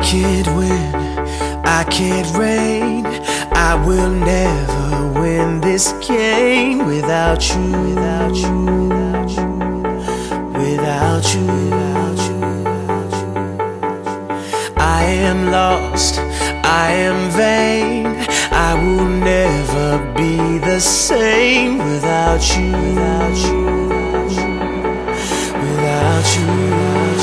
can't win, I can't reign, I will never win this game without you, without you, without you, without you, without you. I am lost, I am vain, I will never be the same without you, without you, without you, without you, without you.